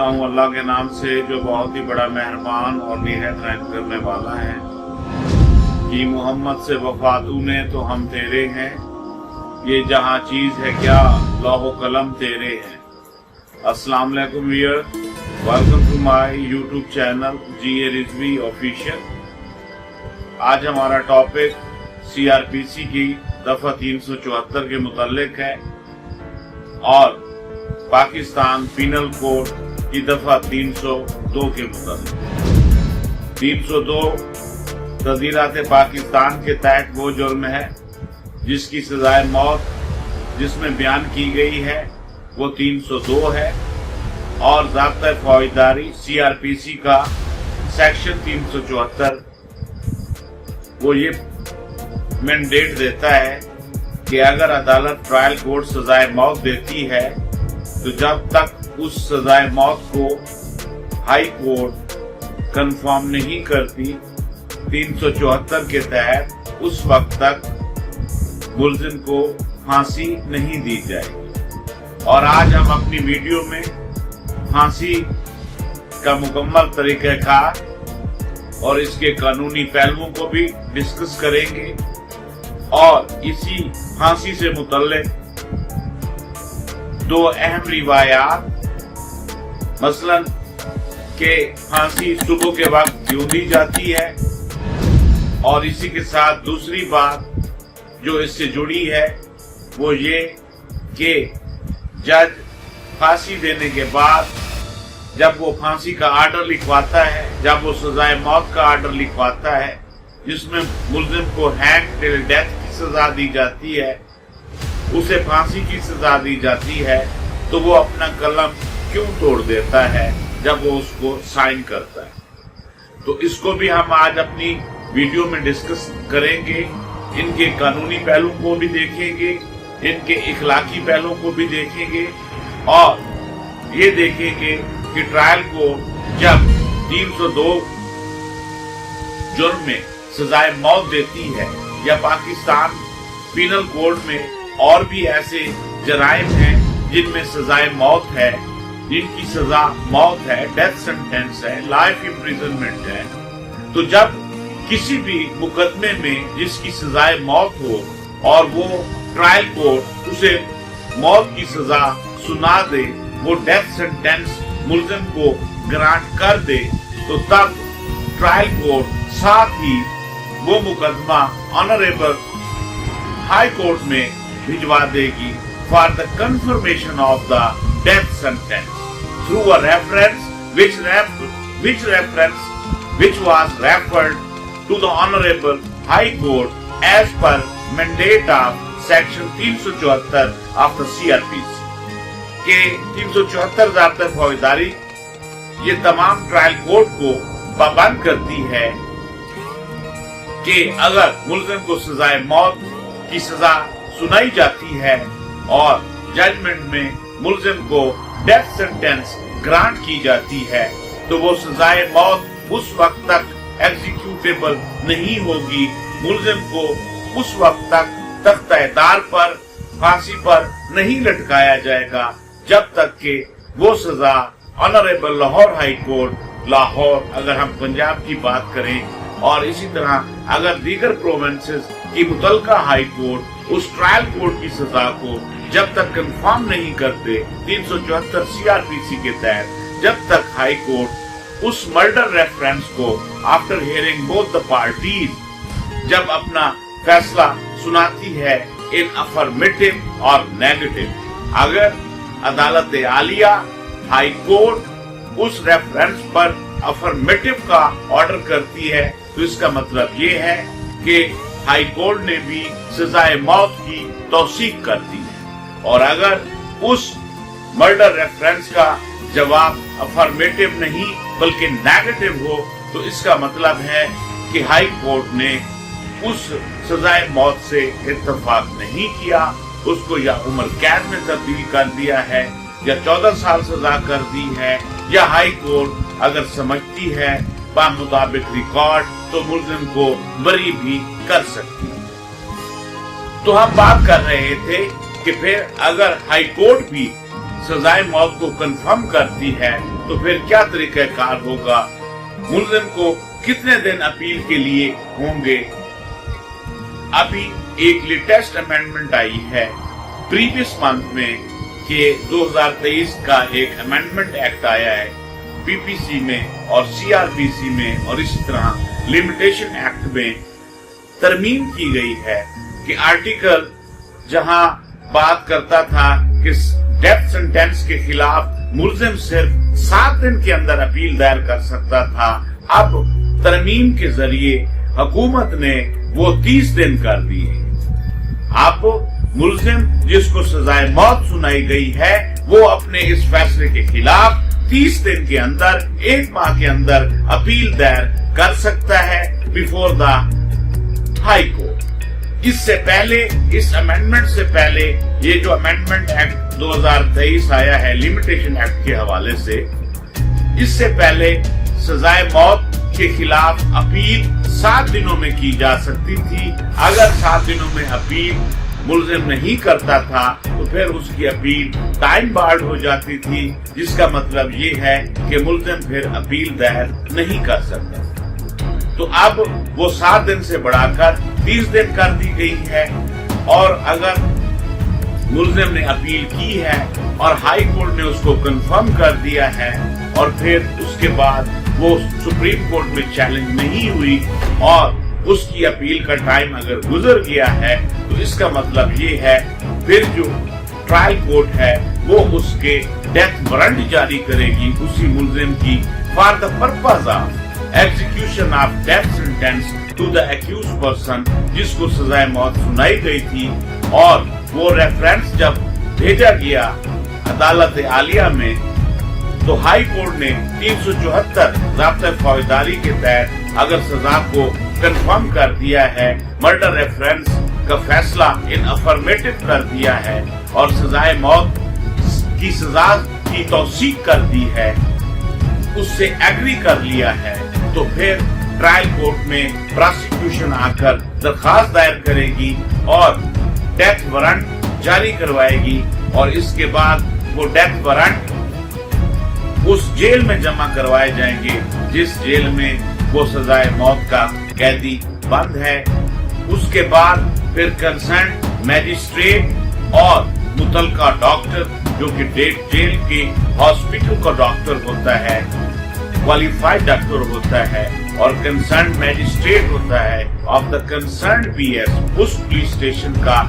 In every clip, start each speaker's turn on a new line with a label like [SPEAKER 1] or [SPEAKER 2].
[SPEAKER 1] करता हूँ अल्लाह के नाम से जो बहुत ही बड़ा मेहरबान और निहायत रहम करने वाला है कि मोहम्मद से वफा तूने तो हम तेरे हैं, ये जहाँ चीज है क्या लौह कलम तेरे हैं। अस्सलाम वालेकुम viewer, welcome to my YouTube channel GA Rizvi official. आज हमारा टॉपिक CRPC की दफा 374 के मुतालिक है और पाकिस्तान पिनल कोड की दफा 302 के मुताबिक। 302 तज़ीरात पाकिस्तान के तहत वो जुर्म है जिसकी सजाए मौत जिसमें बयान की गई है वो 302 है और ज़ाब्ता फौजदारी CRPC का सेक्शन 374 वो ये मैंडेट देता है कि अगर अदालत ट्रायल कोर्ट सजाए मौत देती है तो जब तक उस सजाए मौत को हाई कोर्ट कंफर्म नहीं करती 374 के तहत उस वक्त तक मुल्जिम को फांसी नहीं दी जाएगी। और आज हम अपनी वीडियो में फांसी का मुकम्मल तरीक़ाकार और इसके कानूनी पहलुओं को भी डिस्कस करेंगे और इसी फांसी से मुतल्लिक दो अहम रिवायात, मसलन के फांसी सुबह के वक्त क्यों दी जाती है और इसी के साथ दूसरी बात जो इससे जुड़ी है वो ये कि जज फांसी देने के बाद जब वो फांसी का आर्डर लिखवाता है, जब वो सजाए मौत का आर्डर लिखवाता है जिसमें मुल्जिम को हैंग टिल डेथ की सजा दी जाती है, उसे फांसी की सजा दी जाती है, तो वो अपना कलम क्यों तोड़ देता है जब वो उसको साइन करता है। तो इसको भी हम आज अपनी वीडियो में डिस्कस करेंगे, इनके कानूनी पहलू को भी देखेंगे, इनके इखलाकी पहलुओं को भी देखेंगे और ये देखेंगे कि ट्रायल को जब 302 जुर्म में सजाए मौत देती है या पाकिस्तान पिनल कोड में और भी ऐसे जराइम हैं जिनमें सजाए मौत है, जिनकी सजा मौत है, डेथ सेंटेंस है, लाइफ इम्प्रिजनमेंट है, तो जब किसी भी मुकदमे में जिसकी सजाए मौत हो और वो ट्रायल कोर्ट उसे मौत की सजा सुना दे, वो डेथ सेंटेंस मुल्जिम को ग्रांट कर दे, तो तब ट्रायल कोर्ट साथ ही वो मुकदमा ऑनरेबल हाई कोर्ट में भिजवा देगी for the confirmation of the death sentence through a reference which was referred to the honorable high court as per mandate of section 374 of the CRPC के 374 ज़ाब्ता फौजदारी ये तमाम ट्रायल कोर्ट को पाबंद करती है कि अगर मुल्जिम को सजाए मौत की सजा सुनाई जाती है और जजमेंट में मुल्जिम को डेथ सेंटेंस ग्रांट की जाती है तो वो सजाए मौत उस वक्त तक एग्जीक्यूटेबल नहीं होगी, मुल्जिम को उस वक्त तक तख्त-ए-दार पर फांसी पर नहीं लटकाया जाएगा जब तक कि वो सजा honourable Lahore high court Lahore, अगर हम पंजाब की बात करें, और इसी तरह अगर दीगर प्रोविंसेस की मुतलका हाई कोर्ट उस ट्रायल कोर्ट की सजा को जब तक कंफर्म नहीं करते 374 CRPC के तहत, जब तक हाई कोर्ट उस मर्डर रेफरेंस को after hearing both the parties जब अपना फैसला सुनाती है इन अफर्मेटिव और नेगेटिव, अगर अदालत आलिया हाई कोर्ट उस रेफरेंस पर अफर्मेटिव का ऑर्डर करती है तो इसका मतलब ये है कि हाई कोर्ट ने भी सजाए मौत की तौसीक कर दी है। और अगर उस मर्डर रेफरेंस का जवाब अफर्मेटिव नहीं बल्कि नेगेटिव हो तो इसका मतलब है कि हाई कोर्ट ने उस सजाए मौत से इत्तेफाक नहीं किया, उसको या उम्र कैद में तब्दील कर दिया है या 14 साल सजा कर दी है, या हाई कोर्ट अगर समझती है मुताबिक रिकॉर्ड तो मुल्जिम को बरी भी कर सकती है। तो हम बात कर रहे थे कि फिर अगर हाई कोर्ट भी सजाए मौत को कंफर्म करती है तो फिर क्या तरीकाकार होगा, मुलजिम को कितने दिन अपील के लिए होंगे। अभी एक लेटेस्ट अमेंडमेंट आई है प्रीवियस मंथ में कि 2023 का एक अमेंडमेंट एक्ट आया है पीपीसी में और सीआरपीसी में, और इसी तरह लिमिटेशन एक्ट में तरमीम की गई है कि आर्टिकल जहां बात करता था कि डेथ सेंटेंस के खिलाफ मुलजिम सिर्फ 7 दिन के अंदर अपील दायर कर सकता था, अब तरमीम के जरिए हुकूमत ने वो 30 दिन कर दिए। अब मुलजिम जिसको सजाए मौत सुनाई गई है वो अपने इस फैसले के खिलाफ 30 दिन के अंदर, 1 माह के अंदर अपील दायर कर सकता है बिफोर द हाई कोर्ट। इससे पहले, इस अमेंडमेंट से पहले, ये जो अमेंडमेंट एक्ट 2023 आया है लिमिटेशन एक्ट के हवाले से, इससे पहले सजाए मौत के खिलाफ अपील 7 दिनों में की जा सकती थी। अगर 7 दिनों में अपील मुलजिम नहीं करता था तो फिर उसकी अपील टाइम बार्ड हो जाती थी, जिसका मतलब ये है कि मुलजिम फिर अपील दायर नहीं कर सकता। तो अब वो 7 दिन से बढ़ाकर 30 दिन कर दी गई है, और अगर मुलजिम ने अपील की है और हाई कोर्ट ने उसको कंफर्म कर दिया है और फिर उसके बाद वो सुप्रीम कोर्ट में चैलेंज नहीं हुई और उसकी अपील का टाइम अगर गुजर गया है, तो इसका मतलब ये है फिर जो ट्रायल कोर्ट है वो उसके डेथ वारंट जारी करेगी उसी मुलजिम की for the purpose of execution of death sentence to the accused person जिसको सजाए मौत सुनाई गई थी। और वो रेफरेंस जब भेजा गया अदालत आलिया में, तो हाई कोर्ट ने 374 ज़ाब्ता फौजदारी के तहत अगर सजा को कंफर्म कर दिया है, मर्डर रेफरेंस का फैसला इन अफर्मेटिव कर दिया है और सजाए मौत की सजा की तौसीक कर दी है, उससे एग्री कर लिया है, तो फिर ट्रायल कोर्ट में प्रोसिक्यूशन आकर दरखास्त दायर करेगी और डेथ वारंट जारी करवाएगी, और इसके बाद वो डेथ वारंट उस जेल में जमा करवाए जाएंगे जिस जेल में वो सजाए मौत का कैदी बंद है। उसके बाद फिर कंसर्न मैजिस्ट्रेट और मुतलका डॉक्टर, जो कि जेल के हॉस्पिटल का डॉक्टर होता है, क्वालिफाइड डॉक्टर होता है, और कंसर्न मैजिस्ट्रेट होता है ऑफ द कंसर्न पीएस, उस पुलिस स्टेशन का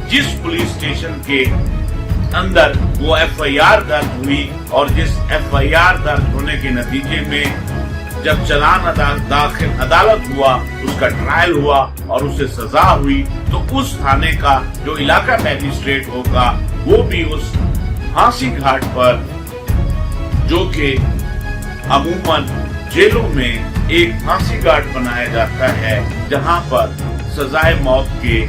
[SPEAKER 1] जिस पुलिस स्टेशन के अंदर वो एफआईआर दर्ज हुई और जिस एफआईआर दर्ज होने के नतीजे में जब चालान दाखिल अदालत हुआ, उसका ट्रायल हुआ और उसे सजा हुई, तो उस थाने का जो इलाका मैजिस्ट्रेट होगा वो भी उस फांसी घाट पर, जो कि अमूमन जेलों में एक फांसी घाट बनाया जाता है जहां पर सजाए मौत के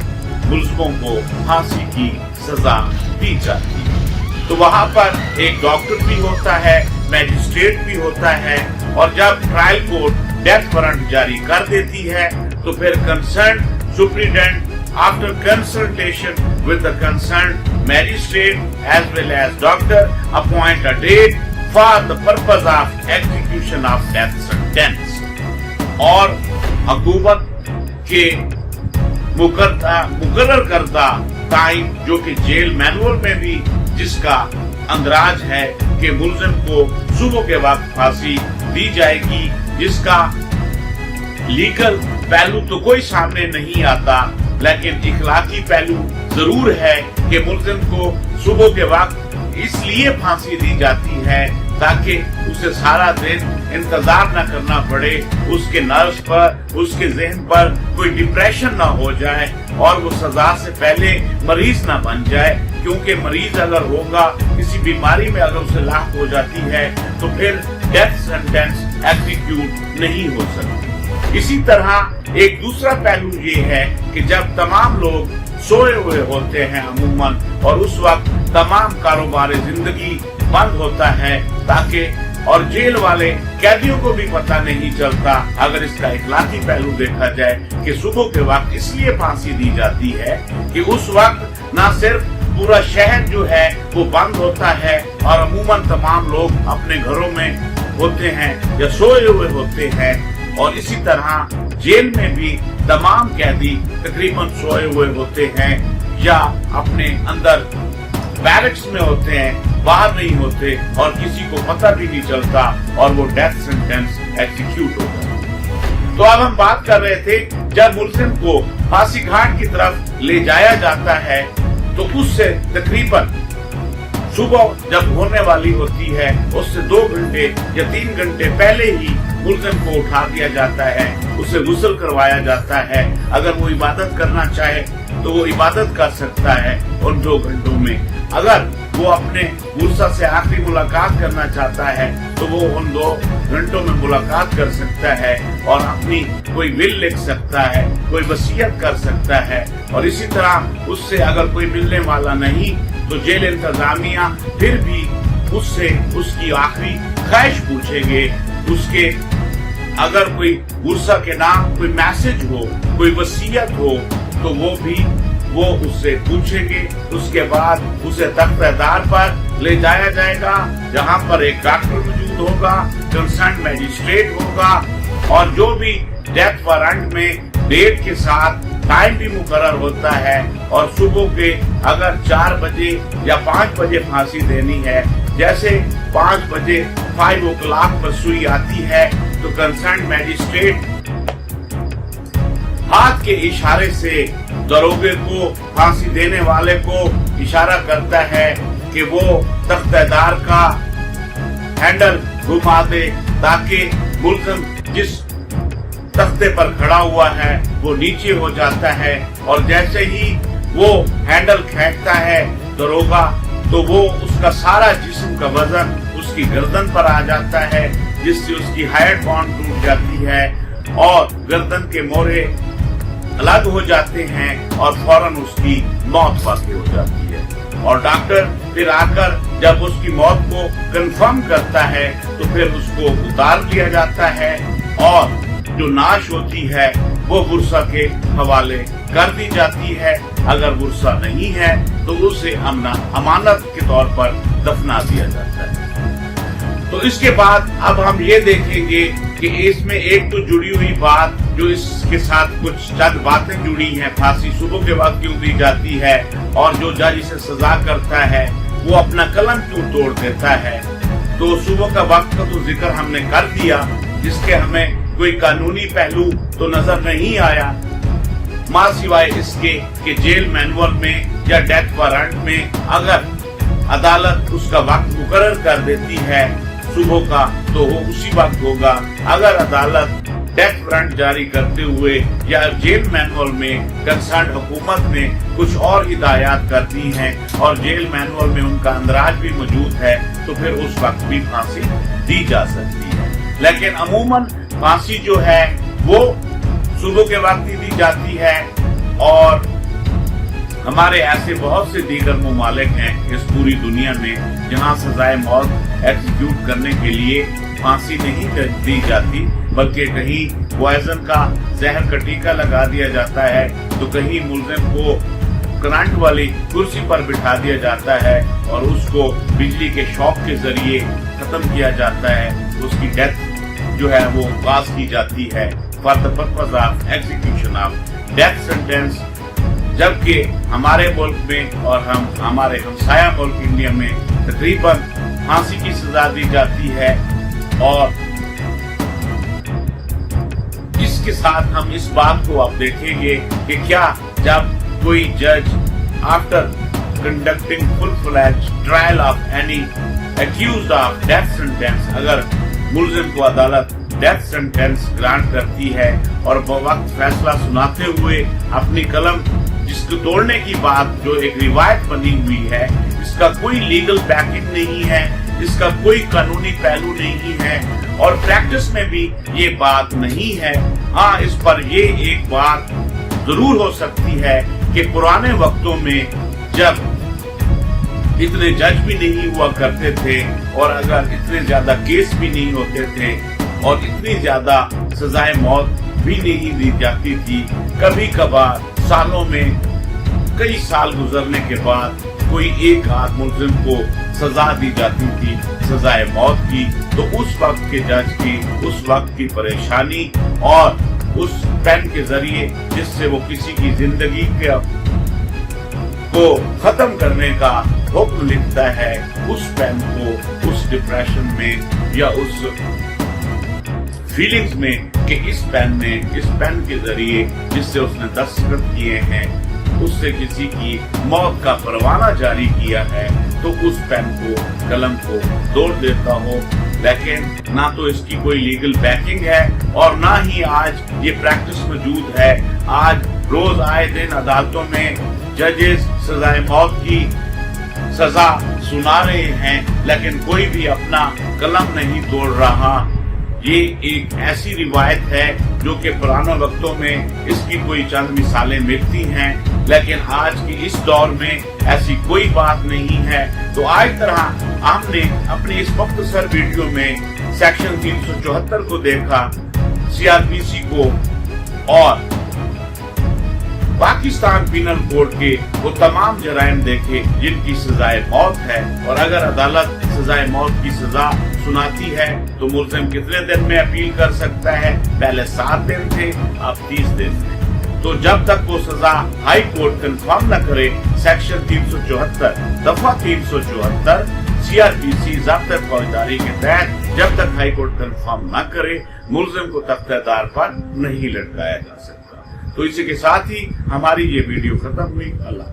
[SPEAKER 1] मुल्ज़िमों को फांसी की सजा दी जाती है, तो वहां पर एक डॉक्टर भी होता है, मैजिस्ट्रेट भी होता है, और जब ट्रायल कोर्ट डेथ वारंट जारी कर देती है तो फिर concern superintendent after consultation with the concern magistrate as well as doctor appoint a date for the purpose of execution of death sentence. और हुकूमत के मुकर्रर करदा टाइम, जो कि जेल मैनुअल में भी जिसका अंदराज है कि मुलजिम को सुबह के वक्त फांसी दी जाएगी, जिसका लीगल पहलू तो कोई सामने नहीं आता, लेकिन इखलाकी पहलू जरूर है कि मुलजिम को सुबह के वक्त इसलिए फांसी दी जाती है ताकि उसे सारा दिन इंतजार न करना पड़े, उसके नर्व्स पर, उसके जहन पर कोई डिप्रेशन ना हो जाए और वो सजा से पहले मरीज ना बन जाए, क्योंकि मरीज अगर होगा, किसी बीमारी में अगर उसे लाक हो जाती है तो फिर डेथ सेंटेंस एग्जीक्यूट नहीं हो सकती। इसी तरह एक दूसरा पहलू ये है कि जब तमाम लोग सोए हुए होते हैं अमूमन, और उस वक्त तमाम कारोबार जिंदगी बंद होता है, ताकि और जेल वाले कैदियों को भी पता नहीं चलता, अगर इसका इखलाकी पहलू देखा जाए कि सुबह के वक्त इसलिए फांसी दी जाती है कि उस वक्त न सिर्फ पूरा शहर जो है वो बंद होता है और अमूमन तमाम लोग अपने घरों में होते हैं या सोए हुए होते हैं। और इसी तरह जेल में भी तमाम कैदी तकरीबन सोए हुए होते हैं या अपने अंदर बैरक्स में होते हैं, बाहर नहीं होते और किसी को पता भी नहीं चलता और वो डेथ सेंटेंस एग्जीक्यूट होता है। तो अब हम बात कर रहे थे जब मुलजिम को फांसी घाट की तरफ ले जाया जाता है तो उससे तकरीबन सुबह जब होने वाली होती है उससे 2 घंटे या 3 घंटे पहले ही मुलजिम को उठा दिया जाता है, उसे गुस्ल करवाया जाता है। अगर वो इबादत करना चाहे तो वो इबादत कर सकता है उन 2 घंटों में। अगर वो अपने गुस्सा से आखिरी मुलाकात करना चाहता है तो वो उन 2 घंटों में मुलाकात कर सकता है और अपनी कोई विल लिख सकता है, कोई वसीयत कर सकता है। और इसी तरह उससे अगर कोई मिलने वाला नहीं तो जेल इंतजामिया फिर भी उससे उसकी आखिरी ख्वाहिश पूछेंगे। उसके अगर कोई गुस्सा के नाम कोई मैसेज हो, कोई वसीयत हो तो वो उससे पूछेंगे। उसके बाद उसे तख्तेदार पर ले जाया जाएगा जहां पर एक डॉक्टर मौजूद होगा, कंसर्न मैजिस्ट्रेट होगा और जो भी डेथ वारंट में डेट के साथ टाइम भी मुकर्रर होता है। और सुबह के अगर 4 बजे या 5 बजे फांसी देनी है, जैसे 5 बजे 5 o'clock पर सुई आती है तो कंसर्न मैजिस्ट्रेट हाथ के इशारे से दरोगे को, फांसी देने वाले को इशारा करता है कि वो तख्तेदार का हैंडल घुमा दे ताकि मुलजिम जिस तख्ते पर खड़ा हुआ है वो नीचे हो जाता है। और जैसे ही वो हैंडल खींचता है दरोगा तो वो उसका सारा जिस्म का वजन उसकी गर्दन पर आ जाता है, जिससे उसकी हाइट बॉन्ड टूट जाती है और गर्दन के मोरे अलग हो जाते हैं और फौरन उसकी मौत वाक़ई हो जाती है। और डॉक्टर फिर आकर जब उसकी मौत को कंफर्म करता है तो फिर उसको उतार लिया जाता है और जो नाश होती है वो बुरसा के हवाले कर दी जाती है। अगर बुरसा नहीं है तो उसे अमानत के तौर पर दफना दिया जाता है। तो इसके बाद अब हम ये देखेंगे कि इसमें एक तो जुड़ी हुई बात जो इसके साथ कुछ चंद बातें जुड़ी हैं, फांसी सुबह के वक्त क्यों दी जाती है और जो जज इसे सजा करता है वो अपना कलम क्यों तोड़ देता है। तो सुबह का वक्त का तो जिक्र हमने कर दिया, जिसके हमें कोई कानूनी पहलू तो नजर नहीं आया मां सिवाय इसके कि जेल मैनुअल में या डेथ वारंट में अगर अदालत उसका वक्त मुकर्रर कर देती है सुबह का तो वो उसी वक्त होगा। अगर अदालत डेथ वारंट जारी करते हुए या जेल मैनुअल में कंसर्न हुकूमत ने कुछ और हिदायत कर दी हैं और जेल मैनुअल में उनका अंदराज भी मौजूद है तो फिर उस वक्त भी फांसी दी जा सकती है। लेकिन अमूमन फांसी जो है वो सुबह के वक्त ही दी जाती है और हमारे ऐसे बहुत से दीगर ममालिक हैं इस पूरी दुनिया में जहां सजाए मौत एग्जीक्यूट करने के लिए फांसी नहीं दी जाती, बल्कि कहीं पॉइजन का जहर का टीका लगा दिया जाता है तो कहीं मुलजिम को करंट वाली कुर्सी पर बिठा दिया जाता है और उसको बिजली के शॉक के जरिए खत्म किया जाता है। उसकी डेथ जो है वो पास की जाती है for the purpose of execution of death sentence. जबकि हमारे मुल्क में और हमारे हमसाया मुल्क इंडिया में तकरीबन फांसी की सजा दी जाती है। और इसके साथ हम इस बात को अब देखेंगे कि क्या जब कोई जज after conducting full-fledged trial of any accused of death sentence, अगर मुलजिम को अदालत डेथ सेंटेंस ग्रांट करती है और बवक्त फैसला सुनाते हुए अपनी कलम जिसको तोड़ने की बात जो एक रिवायत बनी हुई है, इसका कोई लीगल बैकिंग नहीं है, इसका कोई कानूनी पहलू नहीं है और प्रैक्टिस में भी ये बात नहीं है। हाँ, इस पर ये एक बात जरूर हो सकती है कि पुराने वक्तों में जब इतने जज भी नहीं हुआ करते थे और अगर इतने ज्यादा केस भी नहीं होते थे और इतनी ज्यादा सजाए मौत भी नहीं दी जाती थी, कभी कभार सालों में कई साल गुजरने के बाद कोई एक आध मुलजिम को सजा दी जाती थी, सजाए मौत की, तो उस वक्त के जज की उस वक्त की परेशानी और उस पेन के जरिए जिससे वो किसी की जिंदगी को खत्म करने का हुक्म लिखता है, उस पेन को उस डिप्रेशन में या उस फीलिंग्स में कि इस पेन के जरिए जिससे उसने दस्तखत किए हैं उससे किसी की मौत का परवाना जारी किया है, तो उस पेन को कलम को तोड़ देता हो। लेकिन ना तो इसकी कोई लीगल बैकिंग है और ना ही आज ये प्रैक्टिस मौजूद है। आज रोज आए दिन अदालतों में जजेस सजाए मौत की सजा सुना रहे हैं, लेकिन कोई भी अपना कलम नहीं तोड़ रहा। ये एक ऐसी रिवायत है जो कि पुराने वक्तों में इसकी कोई चंद मिसालें मिलती हैं, लेकिन आज के इस दौर में ऐसी कोई बात नहीं है। तो आज तरह हमने अपने इस मुख्तसर वीडियो में सेक्शन 374 को देखा, सीआरपीसी को और पाकिस्तान पीनल कोड के वो तमाम जराइम देखे जिनकी सजाए मौत है। और अगर अदालत सजाए मौत की सजा सुनाती है तो मुलजिम कितने दिन में अपील कर सकता है? पहले 7 दिन थे, अब 30 दिन थे। तो जब तक वो सजा हाई कोर्ट कंफर्म न करे, सेक्शन 374 दफा 374 सीआरपीसी ज़ब्त फौजदारी के तहत जब तक हाई कोर्ट कंफर्म न करे, मुलजिम को तख्तेदार पर नहीं लटकाया जा सकता। तो इसी के साथ ही हमारी ये वीडियो खत्म हुई। अल्लाह।